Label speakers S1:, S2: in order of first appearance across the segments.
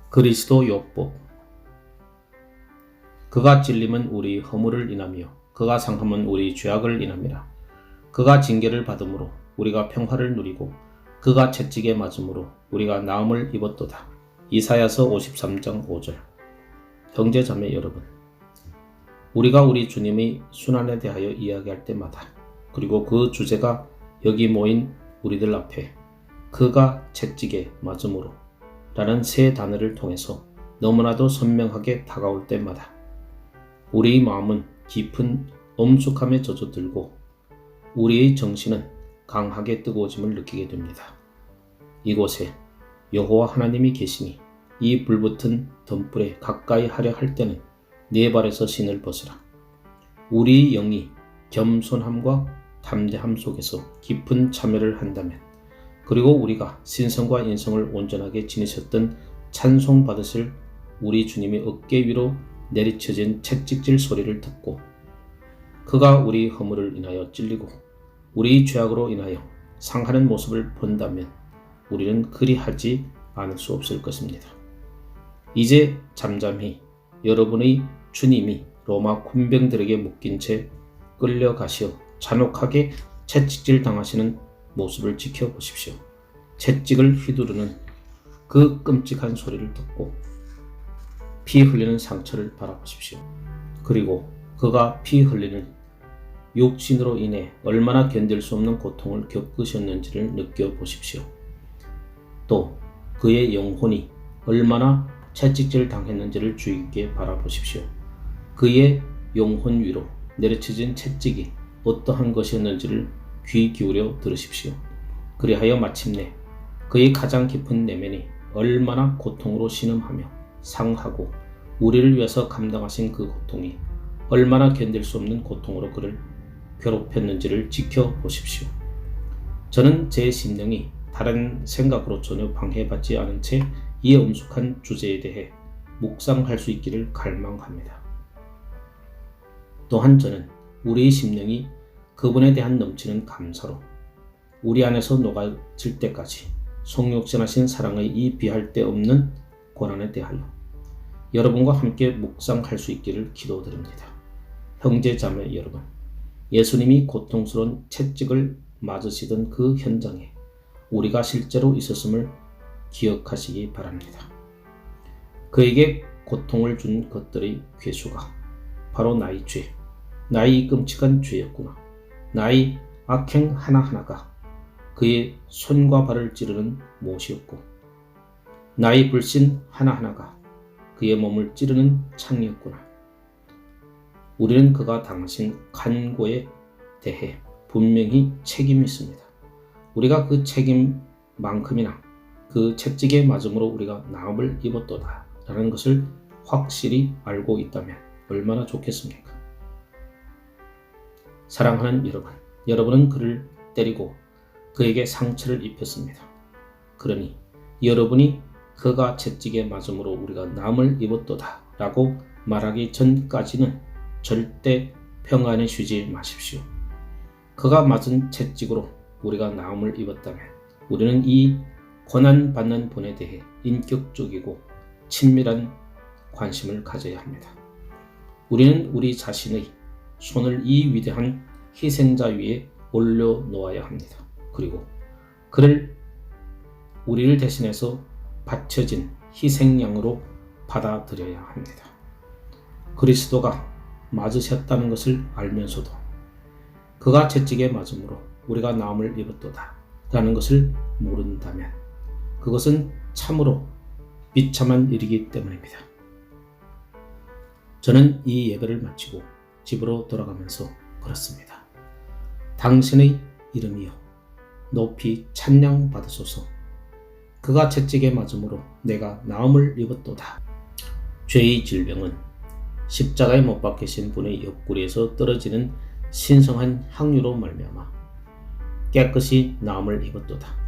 S1: 그리스도 요법. 그가 찔림은 우리 허물을 인하며 그가 상함은 우리 죄악을 인함이라. 그가 징계를 받음으로 우리가 평화를 누리고 그가 채찍에 맞음으로 우리가 나음을 입었도다. 이사야서 53장 5절. 형제자매 여러분, 우리가 우리 주님의 순환에 대하여 이야기할 때마다, 그리고 그 주제가 여기 모인 우리들 앞에 그가 채찍에 맞음으로 라는 세 단어를 통해서 너무나도 선명하게 다가올 때마다 우리의 마음은 깊은 엄숙함에 젖어들고 우리의 정신은 강하게 뜨거워짐을 느끼게 됩니다. 이곳에 여호와 하나님이 계시니 이 불붙은 덤불에 가까이 하려 할 때는 네 발에서 신을 벗으라. 우리의 영이 겸손함과 담대함 속에서 깊은 참여를 한다면, 그리고 우리가 신성과 인성을 온전하게 지니셨던 찬송 받으실 우리 주님의 어깨 위로 내리쳐진 채찍질 소리를 듣고 그가 우리 허물을 인하여 찔리고 우리 죄악으로 인하여 상하는 모습을 본다면 우리는 그리하지 않을 수 없을 것입니다. 이제 잠잠히 여러분의 주님이 로마 군병들에게 묶인 채 끌려가시어 잔혹하게 채찍질 당하시는 모습을 지켜보십시오. 채찍을 휘두르는 그 끔찍한 소리를 듣고 피 흘리는 상처를 바라보십시오. 그리고 그가 피 흘리는 육신으로 인해 얼마나 견딜 수 없는 고통을 겪으셨는지를 느껴보십시오. 또 그의 영혼이 얼마나 채찍질 당했는지를 주의 깊게 바라보십시오. 그의 영혼 위로 내려쳐진 채찍이 어떠한 것이었는지를 귀 기울여 들으십시오. 그리하여 마침내 그의 가장 깊은 내면이 얼마나 고통으로 신음하며 상하고 우리를 위해서 감당하신 그 고통이 얼마나 견딜 수 없는 고통으로 그를 괴롭혔는지를 지켜보십시오. 저는 제 심령이 다른 생각으로 전혀 방해받지 않은 채 이 엄숙한 주제에 대해 묵상할 수 있기를 갈망합니다. 또한 저는 우리의 심령이 그분에 대한 넘치는 감사로 우리 안에서 녹아질 때까지 속력전하신 사랑의 이 비할 데 없는 고난에 대하여 여러분과 함께 묵상할 수 있기를 기도드립니다. 형제 자매 여러분, 예수님이 고통스러운 채찍을 맞으시던 그 현장에 우리가 실제로 있었음을 기억하시기 바랍니다. 그에게 고통을 준 것들의 괴수가 바로 나의 죄, 나의 끔찍한 죄였구나. 나의 악행 하나하나가 그의 손과 발을 찌르는 못이었고, 나의 불신 하나하나가 그의 몸을 찌르는 창이었구나. 우리는 그가 당하신 간고에 대해 분명히 책임이 있습니다. 우리가 그 책임만큼이나 그 채찍에 맞음으로 우리가 나음을 입었도다 라는 것을 확실히 알고 있다면 얼마나 좋겠습니까? 사랑하는 여러분, 여러분은 그를 때리고 그에게 상처를 입혔습니다. 그러니 여러분이 그가 채찍에 맞음으로 우리가 나음을 입었도다 라고 말하기 전까지는 절대 평안에 쉬지 마십시오. 그가 맞은 채찍으로 우리가 나음을 입었다면 우리는 이 고난받는 분에 대해 인격적이고 친밀한 관심을 가져야 합니다. 우리는 우리 자신의 손을 이 위대한 희생자 위에 올려놓아야 합니다. 그리고 그를 우리를 대신해서 바쳐진 희생양으로 받아들여야 합니다. 그리스도가 맞으셨다는 것을 알면서도 그가 채찍에 맞음으로 우리가 나음을 입었도다 라는 것을 모른다면 그것은 참으로 비참한 일이기 때문입니다. 저는 이 예배를 마치고 집으로 돌아가면서 그렇습니다. 당신의 이름이여 높이 찬양 받으소서. 그가 채찍에 맞음으로 내가 나음을 입었도다. 죄의 질병은 십자가에 못 박히신 분의 옆구리에서 떨어지는 신성한 향유로 말미암아 깨끗이 나음을 입었도다.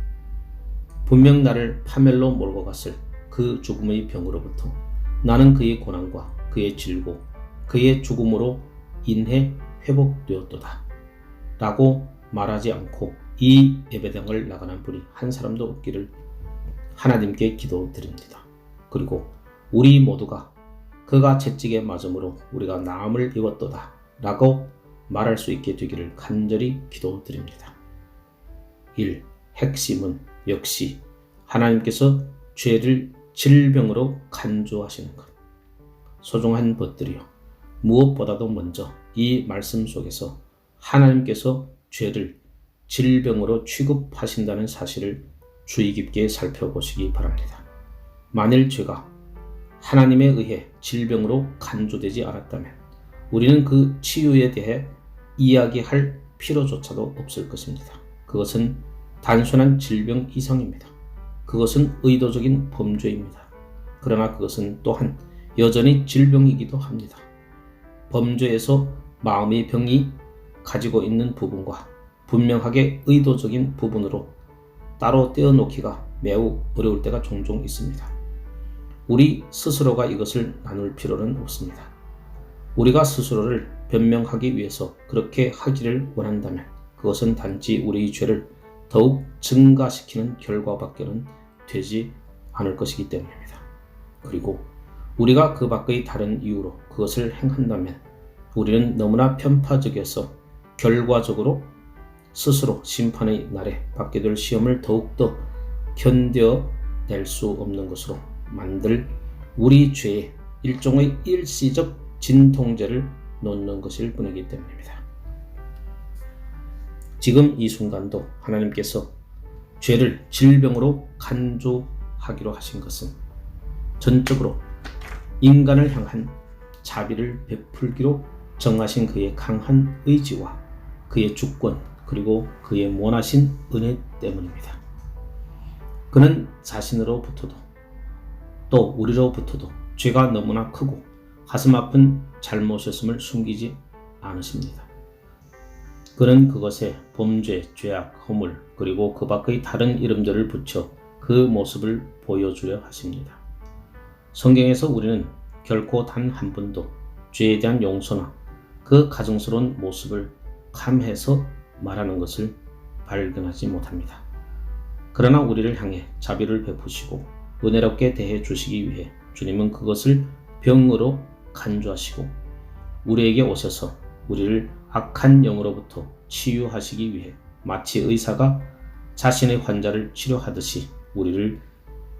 S1: 분명 나를 파멸로 몰고 갔을 그 죽음의 병으로부터 나는 그의 고난과 그의 질고 그의 죽음으로 인해 회복되었도다 라고 말하지 않고 이 예배당을 나가는 분이 한 사람도 없기를 하나님께 기도드립니다. 그리고 우리 모두가 그가 채찍에 맞음으로 우리가 나음을 입었도다 라고 말할 수 있게 되기를 간절히 기도드립니다. 1. 핵심은 역시 하나님께서 죄를 질병으로 간주하시는 것. 소중한 것들이요, 무엇보다도 먼저 이 말씀 속에서 하나님께서 죄를 질병으로 취급하신다는 사실을 주의 깊게 살펴보시기 바랍니다. 만일 죄가 하나님에 의해 질병으로 간주되지 않았다면 우리는 그 치유에 대해 이야기할 필요조차도 없을 것입니다. 그것은 단순한 질병 이상입니다. 그것은 의도적인 범죄입니다. 그러나 그것은 또한 여전히 질병이기도 합니다. 범죄에서 마음의 병이 가지고 있는 부분과 분명하게 의도적인 부분으로 따로 떼어놓기가 매우 어려울 때가 종종 있습니다. 우리 스스로가 이것을 나눌 필요는 없습니다. 우리가 스스로를 변명하기 위해서 그렇게 하기를 원한다면 그것은 단지 우리의 죄를 더욱 증가시키는 결과밖에는 되지 않을 것이기 때문입니다. 그리고 우리가 그 밖의 다른 이유로 그것을 행한다면 우리는 너무나 편파적이어서 결과적으로 스스로 심판의 날에 받게 될 시험을 더욱더 견뎌낼 수 없는 것으로 만들 우리 죄의 일종의 일시적 진통제를 놓는 것일 뿐이기 때문입니다. 지금 이 순간도 하나님께서 죄를 질병으로 간주하기로 하신 것은 전적으로 인간을 향한 자비를 베풀기로 정하신 그의 강한 의지와 그의 주권 그리고 그의 원하신 은혜 때문입니다. 그는 자신으로부터도 또 우리로부터도 죄가 너무나 크고 가슴 아픈 잘못이었음을 숨기지 않으십니다. 그는 그것에 범죄, 죄악, 허물 그리고 그 밖의 다른 이름들을 붙여 그 모습을 보여주려 하십니다. 성경에서 우리는 결코 단 한 번도 죄에 대한 용서나 그 가증스러운 모습을 감해서 말하는 것을 발견하지 못합니다. 그러나 우리를 향해 자비를 베푸시고 은혜롭게 대해 주시기 위해 주님은 그것을 병으로 간주하시고 우리에게 오셔서 우리를 악한 영으로부터 치유하시기 위해 마치 의사가 자신의 환자를 치료하듯이 우리를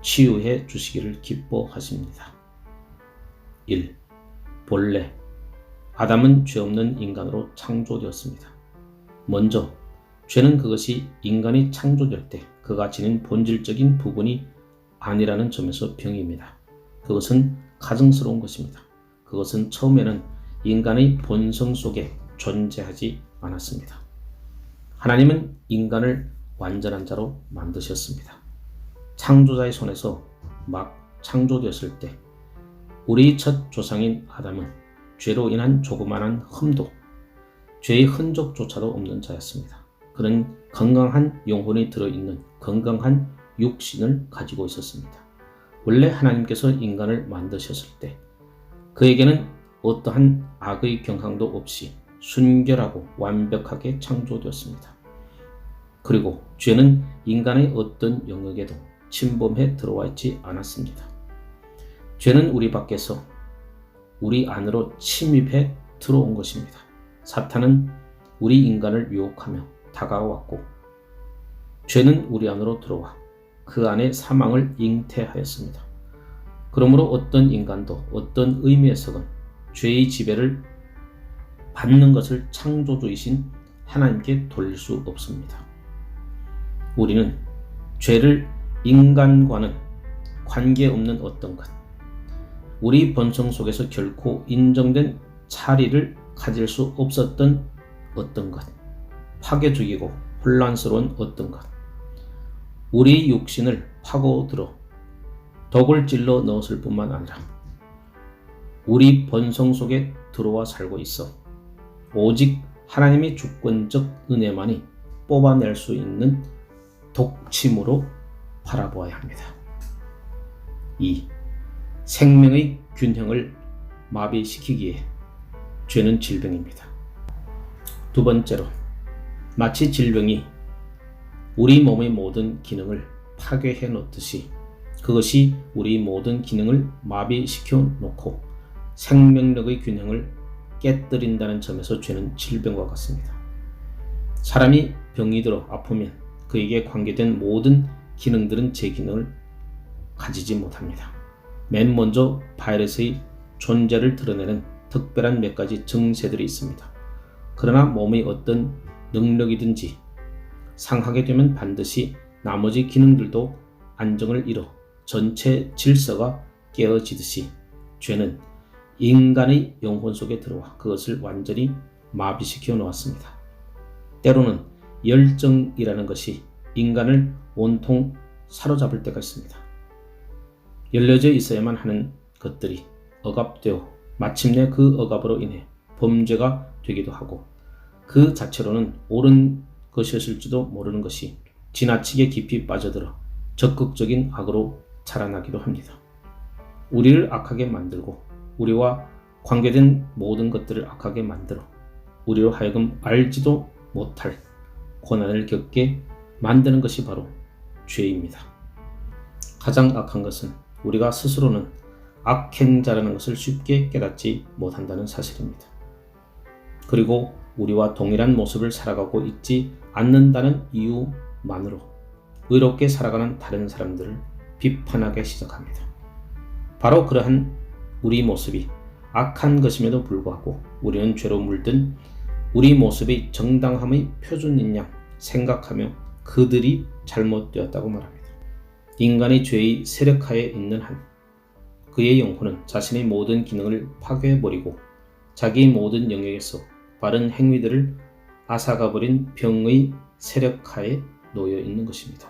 S1: 치유해 주시기를 기뻐하십니다. 1. 본래 아담은 죄 없는 인간으로 창조되었습니다. 먼저 죄는 그것이 인간이 창조될 때 그가 지닌 본질적인 부분이 아니라는 점에서 병입니다. 그것은 가증스러운 것입니다. 그것은 처음에는 인간의 본성 속에 존재하지 않았습니다. 하나님은 인간을 완전한 자로 만드셨습니다. 창조자의 손에서 막 창조되었을 때 우리 첫 조상인 아담은 죄로 인한 조그마한 흠도 죄의 흔적조차도 없는 자였습니다. 그는 건강한 영혼이 들어있는 건강한 육신을 가지고 있었습니다. 원래 하나님께서 인간을 만드셨을 때 그에게는 어떠한 악의 경향도 없이 순결하고 완벽하게 창조되었습니다. 그리고 죄는 인간의 어떤 영역에도 침범해 들어와 있지 않았습니다. 죄는 우리 밖에서 우리 안으로 침입해 들어온 것입니다. 사탄은 우리 인간을 유혹하며 다가왔고 죄는 우리 안으로 들어와 그 안에 사망을 잉태하였습니다. 그러므로 어떤 인간도 어떤 의미에서는 죄의 지배를 받는 것을 창조주이신 하나님께 돌릴 수 없습니다. 우리는 죄를 인간과는 관계없는 어떤 것, 우리 본성 속에서 결코 인정된 자리를 가질 수 없었던 어떤 것, 파괴적이고 혼란스러운 어떤 것, 우리 육신을 파고들어 독을 찔러 넣었을 뿐만 아니라 우리 본성 속에 들어와 살고 있어 오직 하나님의 주권적 은혜만이 뽑아낼 수 있는 독침으로 바라보아야 합니다. 2. 생명의 균형을 마비시키기에 죄는 질병입니다. 두 번째로, 마치 질병이 우리 몸의 모든 기능을 파괴해 놓듯이 그것이 우리 모든 기능을 마비시켜 놓고 생명력의 균형을 깨뜨린다는 점에서 죄는 질병과 같습니다. 사람이 병이 들어 아프면 그에게 관계된 모든 기능들은 제 기능을 가지지 못합니다. 맨 먼저 바이러스의 존재를 드러내는 특별한 몇 가지 증세들이 있습니다. 그러나 몸의 어떤 능력이든지 상하게 되면 반드시 나머지 기능들도 안정을 잃어 전체 질서가 깨어지듯이 죄는 인간의 영혼 속에 들어와 그것을 완전히 마비시켜 놓았습니다. 때로는 열정이라는 것이 인간을 온통 사로잡을 때가 있습니다. 열려져 있어야만 하는 것들이 억압되어 마침내 그 억압으로 인해 범죄가 되기도 하고 그 자체로는 옳은 것이었을지도 모르는 것이 지나치게 깊이 빠져들어 적극적인 악으로 자라나기도 합니다. 우리를 악하게 만들고 우리와 관계된 모든 것들을 악하게 만들어 우리로 하여금 알지도 못할 고난을 겪게 만드는 것이 바로 죄입니다. 가장 악한 것은 우리가 스스로는 악행자라는 것을 쉽게 깨닫지 못한다는 사실입니다. 그리고 우리와 동일한 모습을 살아가고 있지 않는다는 이유만으로 의롭게 살아가는 다른 사람들을 비판하기 시작합니다. 바로 그러한 우리 모습이 악한 것임에도 불구하고 우리는 죄로 물든 우리 모습의 정당함의 표준인 양 생각하며 그들이 잘못되었다고 말합니다. 인간이 죄의 세력하에 있는 한 그의 영혼은 자신의 모든 기능을 파괴해버리고 자기의 모든 영역에서 바른 행위들을 앗아가버린 병의 세력하에 놓여 있는 것입니다.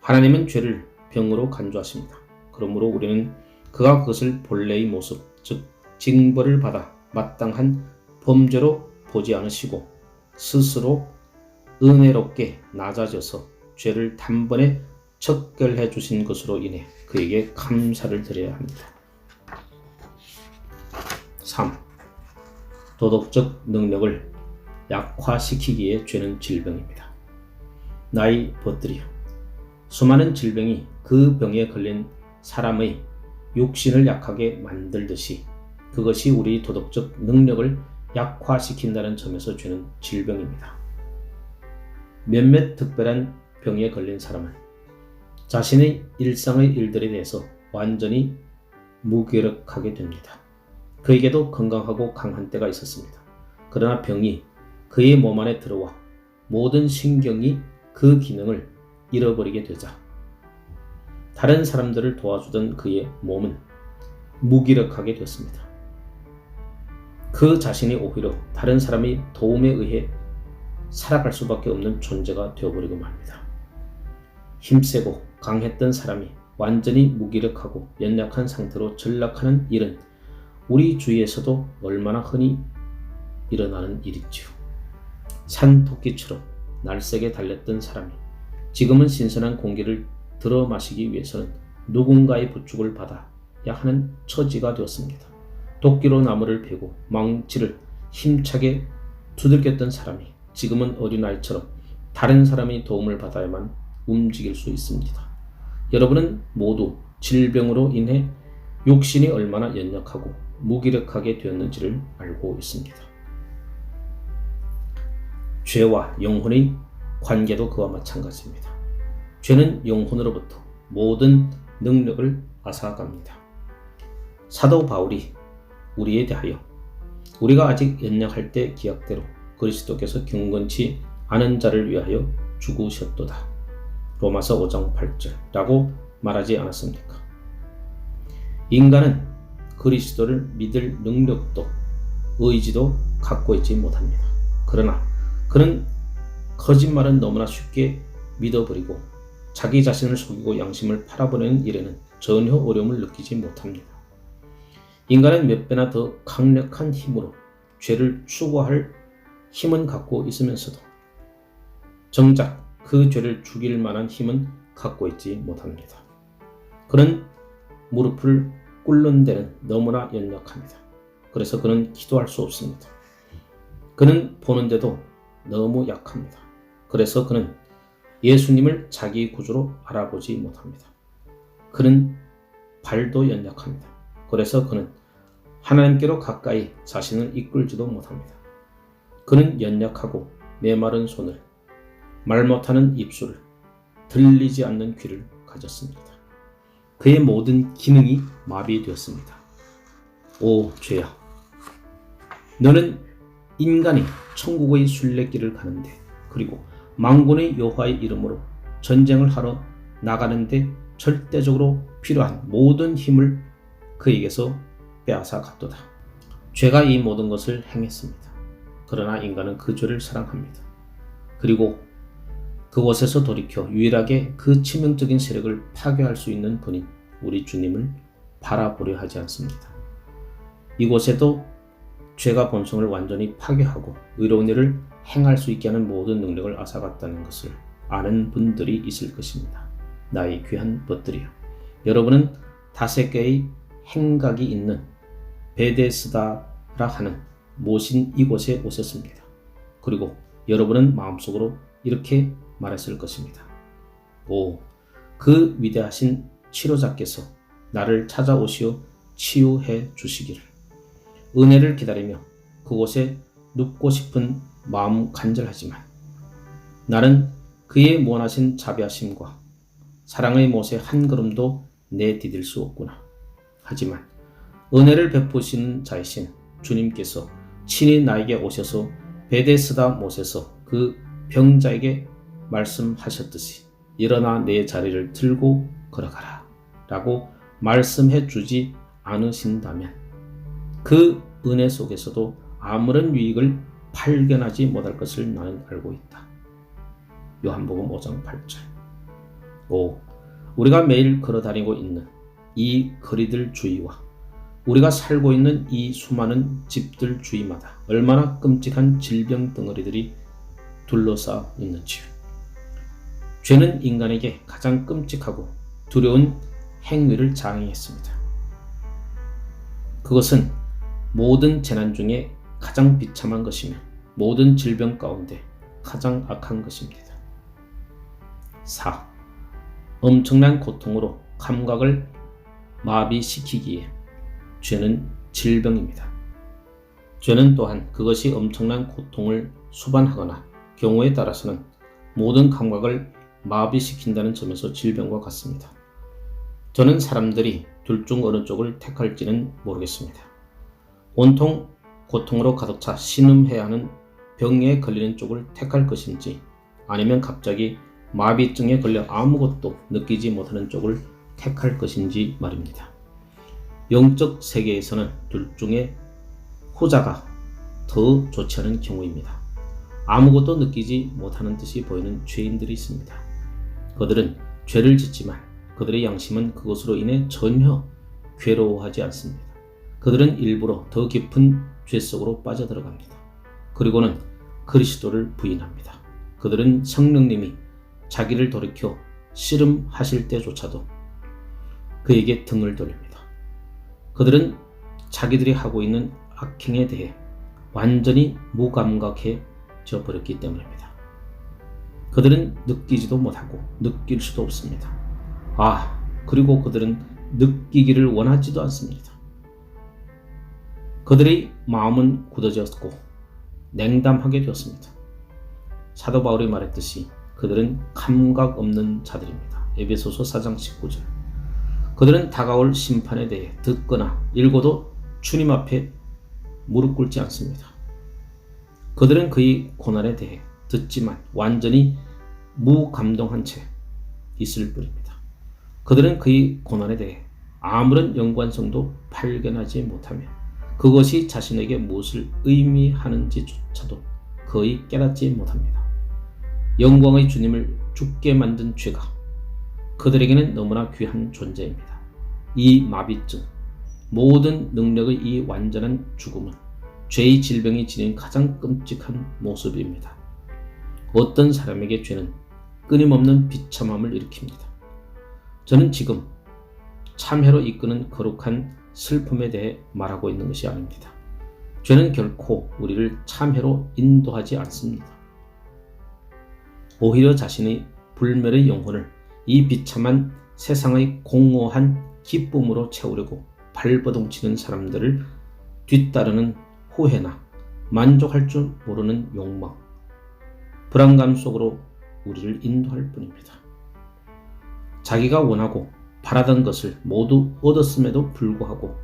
S1: 하나님은 죄를 병으로 간주하십니다. 그러므로 우리는 그가 그것을 본래의 모습, 즉 징벌을 받아 마땅한 범죄로 보지 않으시고 스스로 은혜롭게 낮아져서 죄를 단번에 척결해 주신 것으로 인해 그에게 감사를 드려야 합니다. 3. 도덕적 능력을 약화시키기에 죄는 질병입니다. 나이 벗들이여, 수많은 질병이 그 병에 걸린 사람의 육신을 약하게 만들듯이 그것이 우리 도덕적 능력을 약화시킨다는 점에서 죄는 질병입니다. 몇몇 특별한 병에 걸린 사람은 자신의 일상의 일들에 대해서 완전히 무기력하게 됩니다. 그에게도 건강하고 강한 때가 있었습니다. 그러나 병이 그의 몸 안에 들어와 모든 신경이 그 기능을 잃어버리게 되자 다른 사람들을 도와주던 그의 몸은 무기력하게 되었습니다. 그 자신이 오히려 다른 사람의 도움에 의해 살아갈 수밖에 없는 존재가 되어버리고 말입니다. 힘세고 강했던 사람이 완전히 무기력하고 연약한 상태로 전락하는 일은 우리 주위에서도 얼마나 흔히 일어나는 일이지요. 산토끼처럼 날쌔게 달렸던 사람이 지금은 신선한 공기를 들어 마시기 위해서는 누군가의 부축을 받아야 하는 처지가 되었습니다. 도끼로 나무를 베고 망치를 힘차게 두들겼던 사람이 지금은 어린아이처럼 다른 사람의 도움을 받아야만 움직일 수 있습니다. 여러분은 모두 질병으로 인해 육신이 얼마나 연약하고 무기력하게 되었는지를 알고 있습니다. 죄와 영혼의 관계도 그와 마찬가지입니다. 죄는 영혼으로부터 모든 능력을 앗아갑니다. 사도 바울이 우리에 대하여 우리가 아직 연약할 때 기약대로 그리스도께서 경건치 않은 자를 위하여 죽으셨도다. 로마서 5장 8절라고 말하지 않았습니까? 인간은 그리스도를 믿을 능력도 의지도 갖고 있지 못합니다. 그러나 그는 거짓말은 너무나 쉽게 믿어버리고 자기 자신을 속이고 양심을 팔아버리는 일에는 전혀 어려움을 느끼지 못합니다. 인간은 몇 배나 더 강력한 힘으로 죄를 추구할 힘은 갖고 있으면서도 정작 그 죄를 죽일 만한 힘은 갖고 있지 못합니다. 그는 무릎을 꿇는 데는 너무나 연약합니다. 그래서 그는 기도할 수 없습니다. 그는 보는데도 너무 약합니다. 그래서 그는 예수님을 자기 구주로 알아보지 못합니다. 그는 발도 연약합니다. 그래서 그는 하나님께로 가까이 자신을 이끌지도 못합니다. 그는 연약하고 메마른 손을, 말 못하는 입술을, 들리지 않는 귀를 가졌습니다. 그의 모든 기능이 마비되었습니다. 오 죄야, 너는 인간이 천국의 순례길을 가는데, 그리고 만군의 여호와의 이름으로 전쟁을 하러 나가는데 절대적으로 필요한 모든 힘을 그에게서 빼앗아 갔도다. 죄가 이 모든 것을 행했습니다. 그러나 인간은 그 죄를 사랑합니다. 그리고 그곳에서 돌이켜 유일하게 그 치명적인 세력을 파괴할 수 있는 분인 우리 주님을 바라보려 하지 않습니다. 이곳에도 죄가 본성을 완전히 파괴하고 의로운 일을 행할 수 있게 하는 모든 능력을 앗아갔다는 것을 아는 분들이 있을 것입니다. 나의 귀한 벗들이여, 여러분은 5개의 행각이 있는 베데스다라 하는 모신 이곳에 오셨습니다. 그리고 여러분은 마음속으로 이렇게 말했을 것입니다. 오, 그 위대하신 치료자께서 나를 찾아오시어 치유해 주시기를. 은혜를 기다리며 그곳에 눕고 싶은 마음 간절하지만 나는 그의 무한하신 자비하심과 사랑의 못에 한 걸음도 내디딜 수 없구나. 하지만 은혜를 베푸시는 자이신 주님께서 친히 나에게 오셔서 베데스다 못에서 그 병자에게 말씀하셨듯이 일어나 내 자리를 들고 걸어가라 라고 말씀해 주지 않으신다면 그 은혜 속에서도 아무런 유익을 발견하지 못할 것을 나는 알고 있다. 요한복음 5장 8절. 오, 우리가 매일 걸어다니고 있는 이 거리들 주위와 우리가 살고 있는 이 수많은 집들 주위마다 얼마나 끔찍한 질병 덩어리들이 둘러싸 있는지요. 죄는 인간에게 가장 끔찍하고 두려운 행위를 자행했습니다. 그것은 모든 재난 중에 가장 비참한 것이며 모든 질병 가운데 가장 악한 것입니다. 4. 엄청난 고통으로 감각을 마비시키기에 죄는 질병입니다. 죄는 또한 그것이 엄청난 고통을 수반하거나 경우에 따라서는 모든 감각을 마비시킨다는 점에서 질병과 같습니다. 저는 사람들이 둘 중 어느 쪽을 택할지는 모르겠습니다. 온통 고통으로 가득 차 신음해야 하는 병에 걸리는 쪽을 택할 것인지, 아니면 갑자기 마비증에 걸려 아무것도 느끼지 못하는 쪽을 택할 것인지 말입니다. 영적 세계에서는 둘 중에 후자가 더 좋지 않은 경우입니다. 아무것도 느끼지 못하는 듯이 보이는 죄인들이 있습니다. 그들은 죄를 짓지만 그들의 양심은 그것으로 인해 전혀 괴로워하지 않습니다. 그들은 일부러 더 깊은 죄 속으로 빠져들어갑니다. 그리고는 그리스도를 부인합니다. 그들은 성령님이 자기를 돌이켜 씨름하실 때조차도 그에게 등을 돌립니다. 그들은 자기들이 하고 있는 악행에 대해 완전히 무감각해져 버렸기 때문입니다. 그들은 느끼지도 못하고 느낄 수도 없습니다. 그리고 그들은 느끼기를 원하지도 않습니다. 그들의 마음은 굳어졌고 냉담하게 되었습니다. 사도 바울이 말했듯이 그들은 감각 없는 자들입니다. 에베소서 4장 19절. 그들은 다가올 심판에 대해 듣거나 읽어도 주님 앞에 무릎 꿇지 않습니다. 그들은 그의 고난에 대해 듣지만 완전히 무감동한 채 있을 뿐입니다. 그들은 그의 고난에 대해 아무런 연관성도 발견하지 못하며 그것이 자신에게 무엇을 의미하는지조차도 거의 깨닫지 못합니다. 영광의 주님을 죽게 만든 죄가 그들에게는 너무나 귀한 존재입니다. 이 마비증, 모든 능력의 이 완전한 죽음은 죄의 질병이 지닌 가장 끔찍한 모습입니다. 어떤 사람에게 죄는 끊임없는 비참함을 일으킵니다. 저는 지금 참회로 이끄는 거룩한 슬픔에 대해 말하고 있는 것이 아닙니다. 죄는 결코 우리를 참회로 인도하지 않습니다. 오히려 자신의 불멸의 영혼을 이 비참한 세상의 공허한 기쁨으로 채우려고 발버둥치는 사람들을 뒤따르는 후회나 만족할 줄 모르는 욕망, 불안감 속으로 우리를 인도할 뿐입니다. 자기가 원하고 바라던 것을 모두 얻었음에도 불구하고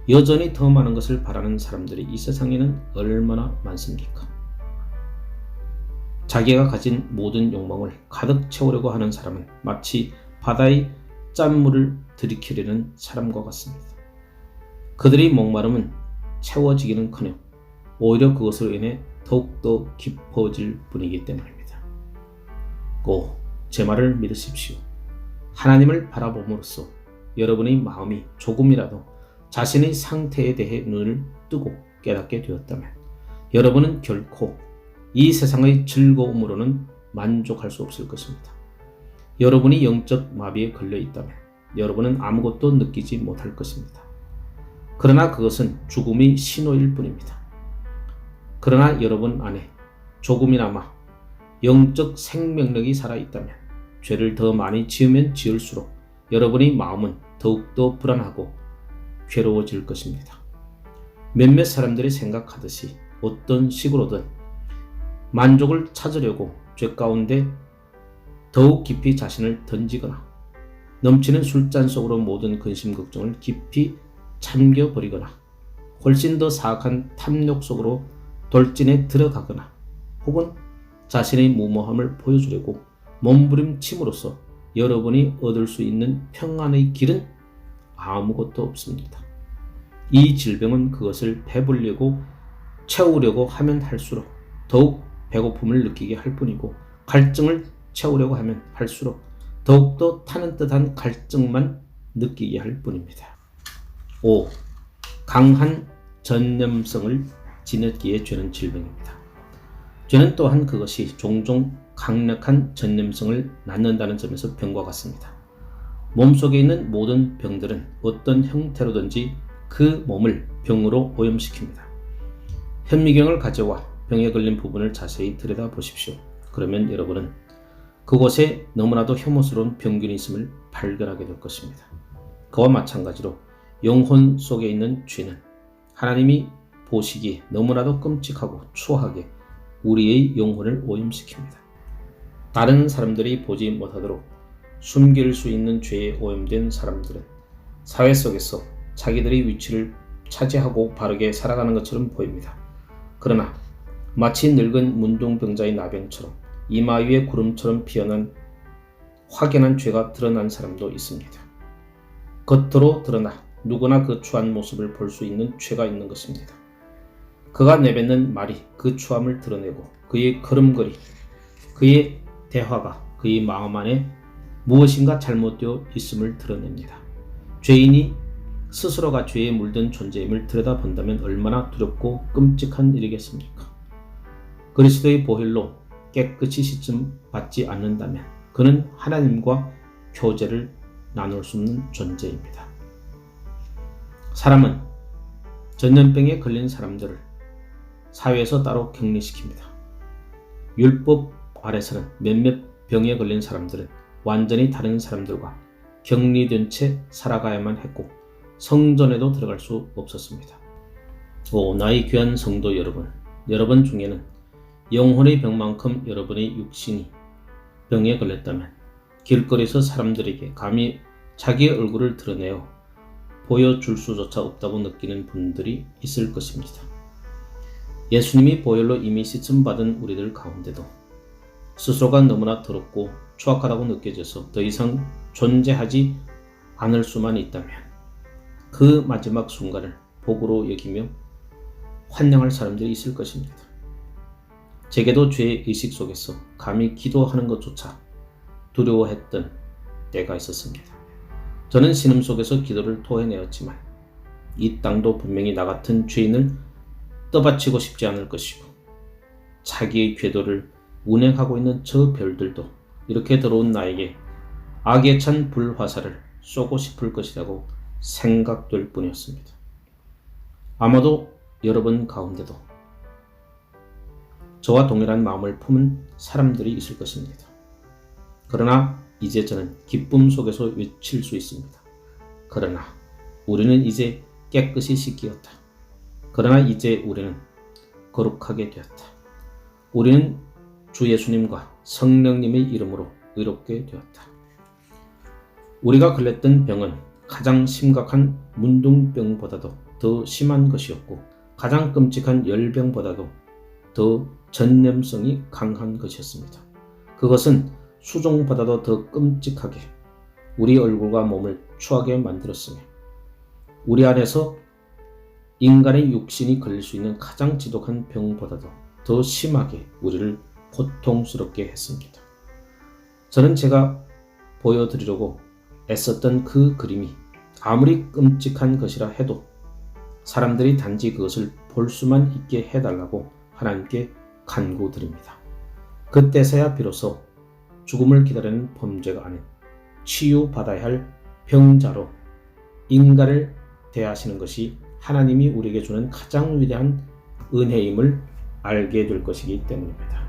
S1: 여전히 더 많은 것을 바라는 사람들이 이 세상에는 얼마나 많습니까? 자기가 가진 모든 욕망을 가득 채우려고 하는 사람은 마치 바다의 짠물을 들이키려는 사람과 같습니다. 그들의 목마름은 채워지기는커녕 오히려 그것으로 인해 더욱더 깊어질 뿐이기 때문입니다. 제 말을 믿으십시오. 하나님을 바라봄으로써 여러분의 마음이 조금이라도 자신의 상태에 대해 눈을 뜨고 깨닫게 되었다면 여러분은 결코 이 세상의 즐거움으로는 만족할 수 없을 것입니다. 여러분이 영적 마비에 걸려 있다면 여러분은 아무것도 느끼지 못할 것입니다. 그러나 그것은 죽음의 신호일 뿐입니다. 그러나 여러분 안에 조금이나마 영적 생명력이 살아있다면 죄를 더 많이 지으면 지을수록 여러분의 마음은 더욱더 불안하고 괴로워질 것입니다. 몇몇 사람들이 생각하듯이 어떤 식으로든 만족을 찾으려고 죄 가운데 더욱 깊이 자신을 던지거나 넘치는 술잔 속으로 모든 근심 걱정을 깊이 잠겨버리거나 훨씬 더 사악한 탐욕 속으로 돌진에 들어가거나 혹은 자신의 무모함을 보여주려고 몸부림침으로써 여러분이 얻을 수 있는 평안의 길은 아무것도 없습니다. 이 질병은 그것을 배부르려고 채우려고 하면 할수록 더욱 배고픔을 느끼게 할 뿐이고 갈증을 채우려고 하면 할수록 더욱더 타는 듯한 갈증만 느끼게 할 뿐입니다. 5. 강한 전념성을 지녔기에 죄는 질병입니다. 죄는 또한 그것이 종종 강력한 전념성을 낳는다는 점에서 병과 같습니다. 몸속에 있는 모든 병들은 어떤 형태로든지 그 몸을 병으로 오염시킵니다. 현미경을 가져와 병에 걸린 부분을 자세히 들여다보십시오. 그러면 여러분은 그곳에 너무나도 혐오스러운 병균이 있음을 발견하게 될 것입니다. 그와 마찬가지로 영혼 속에 있는 죄는 하나님이 보시기에 너무나도 끔찍하고 추하게 우리의 영혼을 오염시킵니다. 다른 사람들이 보지 못하도록 숨길 수 있는 죄에 오염된 사람들은 사회 속에서 자기들의 위치를 차지하고 바르게 살아가는 것처럼 보입니다. 그러나 마치 늙은 문둥병자의 나병처럼 이마 위에 구름처럼 피어난 확연한 죄가 드러난 사람도 있습니다. 겉으로 드러나 누구나 그 추한 모습을 볼 수 있는 죄가 있는 것입니다. 그가 내뱉는 말이 그 추함을 드러내고 그의 걸음걸이, 그의 대화가 그의 마음 안에 무엇인가 잘못되어 있음을 드러냅니다. 죄인이 스스로가 죄에 물든 존재임을 들여다본다면 얼마나 두렵고 끔찍한 일이겠습니까? 그리스도의 보혈로 깨끗이 씻음 받지 않는다면 그는 하나님과 교제를 나눌 수 없는 존재입니다. 사람은 전염병에 걸린 사람들을 사회에서 따로 격리시킵니다. 율법 아래서는 몇몇 병에 걸린 사람들은 완전히 다른 사람들과 격리된 채 살아가야만 했고 성전에도 들어갈 수 없었습니다. 나의 귀한 성도 여러분, 여러분 중에는 영혼의 병만큼 여러분의 육신이 병에 걸렸다면 길거리에서 사람들에게 감히 자기의 얼굴을 드러내어 보여줄 수조차 없다고 느끼는 분들이 있을 것입니다. 예수님이 보혈로 이미 씻음받은 우리들 가운데도 스스로가 너무나 더럽고 추악하다고 느껴져서 더 이상 존재하지 않을 수만 있다면 그 마지막 순간을 복으로 여기며 환영할 사람들이 있을 것입니다. 제게도 죄의 의식 속에서 감히 기도하는 것조차 두려워했던 때가 있었습니다. 저는 신음 속에서 기도를 토해내었지만 이 땅도 분명히 나 같은 죄인을 떠받치고 싶지 않을 것이고 자기의 궤도를 운행하고 있는 저 별들도 이렇게 더러운 나에게 악에 찬 불화살을 쏘고 싶을 것이라고 생각될 뿐이었습니다. 아마도 여러분 가운데도 저와 동일한 마음을 품은 사람들이 있을 것입니다. 그러나 이제 저는 기쁨 속에서 외칠 수 있습니다. 그러나 우리는 이제 깨끗이 씻기었다. 그러나 이제 우리는 거룩하게 되었다. 우리는 주 예수님과 성령님의 이름으로 의롭게 되었다. 우리가 걸렸던 병은 가장 심각한 문둥병보다도 더 심한 것이었고 가장 끔찍한 열병보다도 더 전염성이 강한 것이었습니다. 그것은 수종보다도 더 끔찍하게 우리 얼굴과 몸을 추하게 만들었으며 우리 안에서 인간의 육신이 걸릴 수 있는 가장 지독한 병보다도 더 심하게 우리를 고통스럽게 했습니다. 저는 제가 보여드리려고 애썼던 그 그림이 아무리 끔찍한 것이라 해도 사람들이 단지 그것을 볼 수만 있게 해달라고 하나님께 간구드립니다. 그때서야 비로소 죽음을 기다리는 범죄가 아닌 치유받아야 할 병자로 인간을 대하시는 것이 하나님이 우리에게 주는 가장 위대한 은혜임을 알게 될 것이기 때문입니다.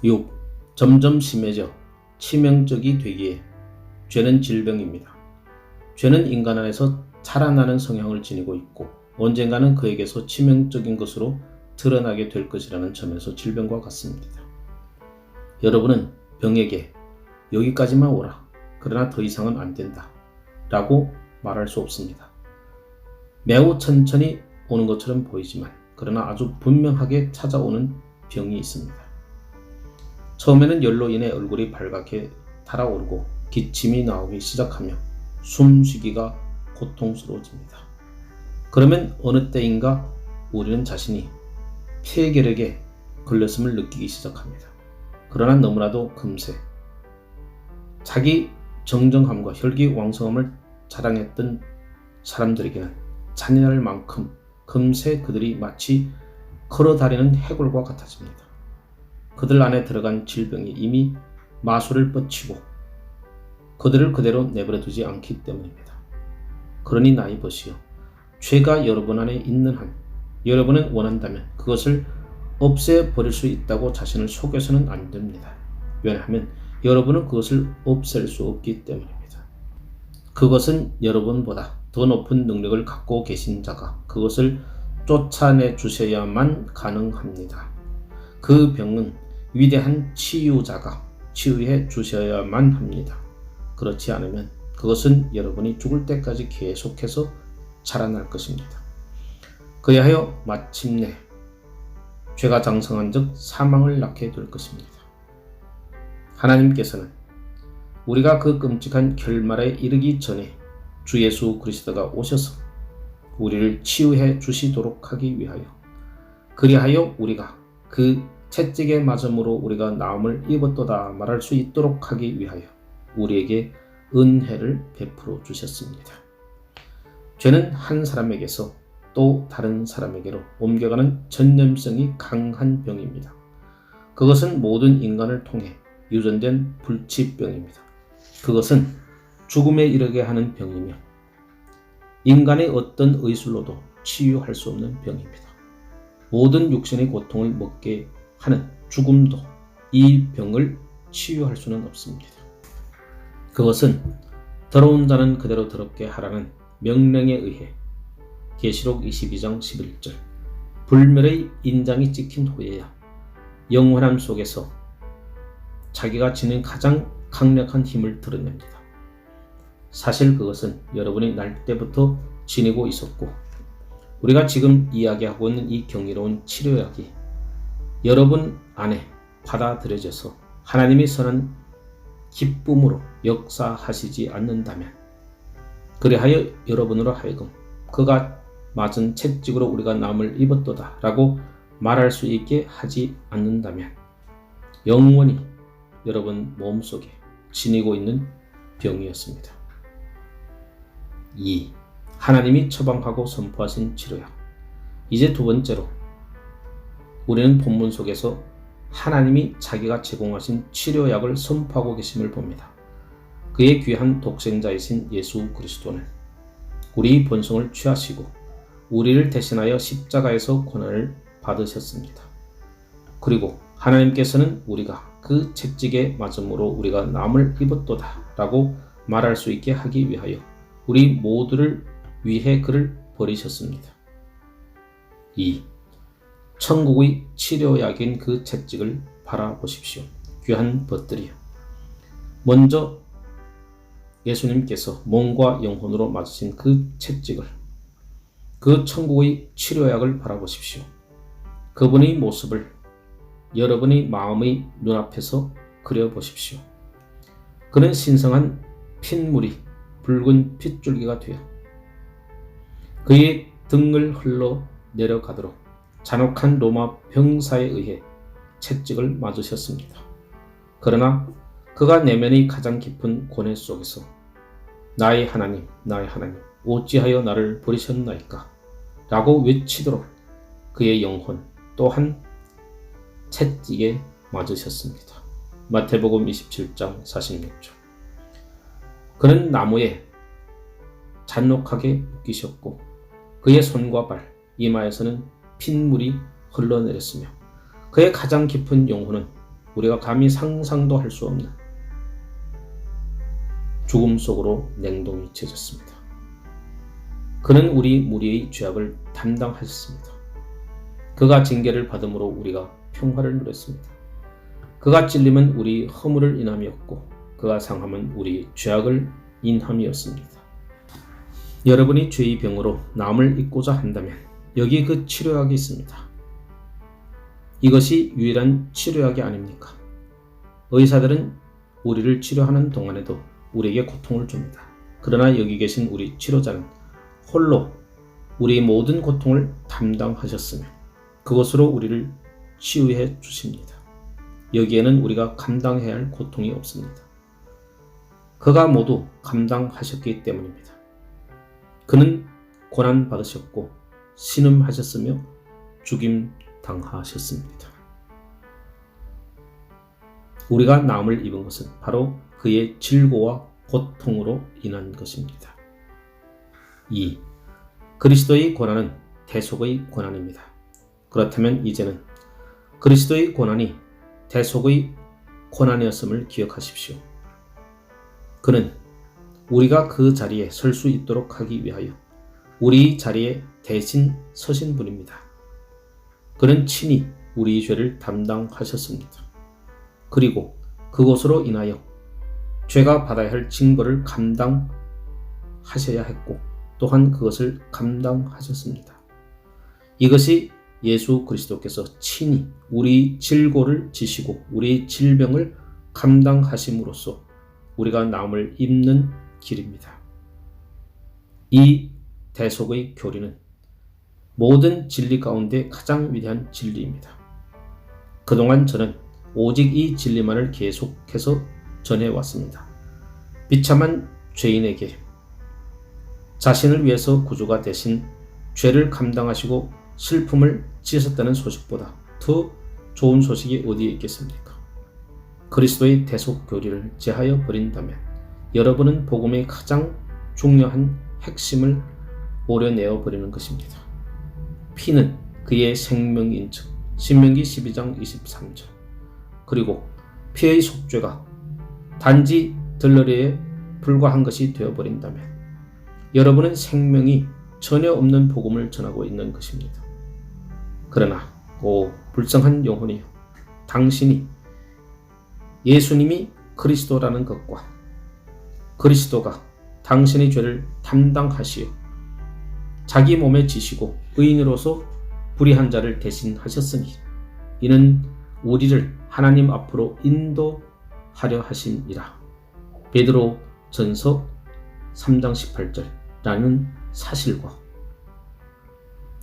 S1: 6. 점점 심해져 치명적이 되기에 죄는 질병입니다. 죄는 인간 안에서 자라나는 성향을 지니고 있고 언젠가는 그에게서 치명적인 것으로 드러나게 될 것이라는 점에서 질병과 같습니다. 여러분은 병에게 여기까지만 오라. 그러나 더 이상은 안 된다. 라고 말할 수 없습니다. 매우 천천히 오는 것처럼 보이지만 그러나 아주 분명하게 찾아오는 병이 있습니다. 처음에는 열로 인해 얼굴이 발갛게 달아오르고 기침이 나오기 시작하며 숨쉬기가 고통스러워집니다. 그러면 어느 때인가 우리는 자신이 폐결핵에 걸렸음을 느끼기 시작합니다. 그러나 너무나도 금세 자기 정정함과 혈기왕성함을 자랑했던 사람들에게는 잔인할 만큼 금세 그들이 마치 걸어다니는 해골과 같아집니다. 그들 안에 들어간 질병이 이미 마술을 뻗치고 그들을 그대로 내버려 두지 않기 때문입니다. 그러니 나이 보시오. 죄가 여러분 안에 있는 한 여러분은 원한다면 그것을 없애버릴 수 있다고 자신을 속여서는 안 됩니다. 왜냐하면 여러분은 그것을 없앨 수 없기 때문입니다. 그것은 여러분보다 더 높은 능력을 갖고 계신 자가 그것을 쫓아내 주셔야만 가능합니다. 그 병은 위대한 치유자가 치유해 주셔야만 합니다. 그렇지 않으면 그것은 여러분이 죽을 때까지 계속해서 자라날 것입니다. 그리하여 마침내 죄가 장성한 즉 사망을 낳게 될 것입니다. 하나님께서는 우리가 그 끔찍한 결말에 이르기 전에 주 예수 그리스도가 오셔서 우리를 치유해 주시도록 하기 위하여 그리하여 우리가 그 채찍에 맞음으로 우리가 나음을 입었도다 말할 수 있도록 하기 위하여 우리에게 은혜를 베풀어 주셨습니다. 죄는 한 사람에게서 또 다른 사람에게로 옮겨가는 전염성이 강한 병입니다. 그것은 모든 인간을 통해 유전된 불치병입니다. 그것은 죽음에 이르게 하는 병이며 인간의 어떤 의술로도 치유할 수 없는 병입니다. 모든 육신의 고통을 먹게 하는 죽음도 이 병을 치유할 수는 없습니다. 그것은 더러운 자는 그대로 더럽게 하라는 명령에 의해 계시록 22장 11절 불멸의 인장이 찍힌 후에야 영원함 속에서 자기가 지닌 가장 강력한 힘을 드러냅니다. 사실 그것은 여러분이 날 때부터 지니고 있었고 우리가 지금 이야기하고 있는 이 경이로운 치료약이 여러분 안에 받아들여져서 하나님이 선한 기쁨으로 역사하시지 않는다면 그리하여 여러분으로 하여금 그가 맞은 채찍으로 우리가 남을 입었도다 라고 말할 수 있게 하지 않는다면 영원히 여러분 몸속에 지니고 있는 병이었습니다. 2. 하나님이 처방하고 선포하신 치료약. 이제 두 번째로 우리는 본문 속에서 하나님이 자기가 제공하신 치료약을 선포하고 계심을 봅니다. 그의 귀한 독생자이신 예수 그리스도는 우리 본성을 취하시고 우리를 대신하여 십자가에서 고난을 받으셨습니다. 그리고 하나님께서는 우리가 그 채찍에 맞음으로 우리가 나음을 입었도다 라고 말할 수 있게 하기 위하여 우리 모두를 위해 그를 버리셨습니다. 2. 천국의 치료약인 그 채찍을 바라보십시오. 귀한 벗들이여. 먼저 예수님께서 몸과 영혼으로 맞으신 그 채찍을, 그 천국의 치료약을 바라보십시오. 그분의 모습을 여러분의 마음의 눈앞에서 그려보십시오. 그는 신성한 핏물이 붉은 핏줄기가 되어 그의 등을 흘러 내려가도록 잔혹한 로마 병사에 의해 채찍을 맞으셨습니다. 그러나 그가 내면의 가장 깊은 고뇌 속에서 나의 하나님, 나의 하나님, 어찌하여 나를 버리셨나이까? 라고 외치도록 그의 영혼 또한 채찍에 맞으셨습니다. 마태복음 27장 46절. 그는 나무에 잔혹하게 묶이셨고 그의 손과 발, 이마에서는 핏물이 흘러내렸으며 그의 가장 깊은 영혼은 우리가 감히 상상도 할 수 없는 죽음 속으로 냉동이 쳐졌습니다. 그는 우리 무리의 죄악을 담당하셨습니다. 그가 징계를 받음으로 우리가 평화를 누렸습니다. 그가 찔림은 우리 허물을 인함이었고 그가 상함은 우리 죄악을 인함이었습니다. 여러분이 죄의 병으로 나음을 입고자 한다면 여기 그 치료약이 있습니다. 이것이 유일한 치료약이 아닙니까? 의사들은 우리를 치료하는 동안에도 우리에게 고통을 줍니다. 그러나 여기 계신 우리 치료자는 홀로 우리의 모든 고통을 담당하셨으며 그것으로 우리를 치유해 주십니다. 여기에는 우리가 감당해야 할 고통이 없습니다. 그가 모두 감당하셨기 때문입니다. 그는 고난받으셨고 신음하셨으며 죽임당하셨습니다. 우리가 나음을 입은 것은 바로 그의 질고와 고통으로 인한 것입니다. 2. 그리스도의 고난은 대속의 고난입니다. 그렇다면 이제는 그리스도의 고난이 대속의 고난이었음을 기억하십시오. 그는 우리가 그 자리에 설 수 있도록 하기 위하여 우리 자리에 대신 서신 분입니다. 그는 친히 우리의 죄를 담당하셨습니다. 그리고 그것으로 인하여 죄가 받아야 할 징벌을 감당하셔야 했고 또한 그것을 감당하셨습니다. 이것이 예수 그리스도께서 친히 우리 질고를 지시고 우리 질병을 감당하심으로써 우리가 나음을 입는 길입니다. 이 대속의 교리는 모든 진리 가운데 가장 위대한 진리입니다. 그동안 저는 오직 이 진리만을 계속해서 전해왔습니다. 비참한 죄인에게 자신을 위해서 구주가 되신 죄를 감당하시고 슬픔을 지으셨다는 소식보다 더 좋은 소식이 어디에 있겠습니까? 그리스도의 대속 교리를 제하여 버린다면 여러분은 복음의 가장 중요한 핵심을 오려내어 버리는 것입니다. 피는 그의 생명인 즉 신명기 12장 23절. 그리고 피의 속죄가 단지 들러리에 불과한 것이 되어버린다면 여러분은 생명이 전혀 없는 복음을 전하고 있는 것입니다. 그러나 오 불쌍한 영혼이여, 당신이 예수님이 그리스도라는 것과 그리스도가 당신의 죄를 담당하시어 자기 몸에 지시고 의인으로서 불의한 자를 대신하셨으니 이는 우리를 하나님 앞으로 인도하려 하심이라. 베드로 전서 3장 18절라는 사실과